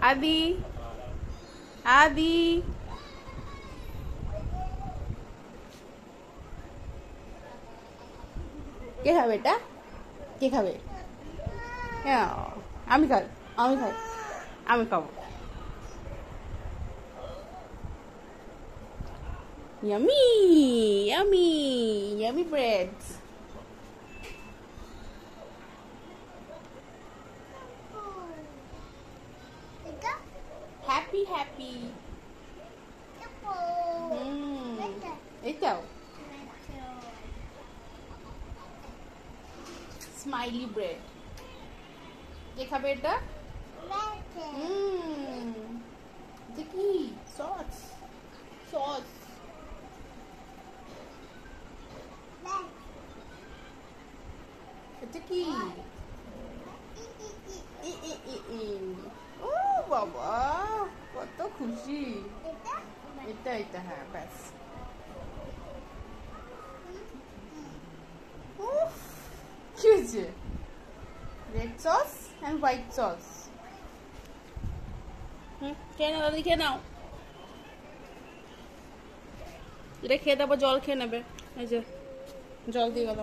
आदि आदि কে খাবে এটা? কে খাবে? আমি খাই, আমি খাই, আমি খাবো। Yummy, yummy, yummy breads. Happy, happy. এটাও স্মাইলি ব্রেড। কে খাবে এটা? এটা কি? Sauce, sauce. এটা কি? ও বাবা, কত খুশি। এটা এটা হ্যাঁ, ব্যাস। কি হয়েছে? Red sauce and white sauce. খেয়ে নাও দাদি, খেয়ে নাও। এটা খেয়ে তারপর জল খেয়ে নেবে। এই যে জল দিয়ে গেল।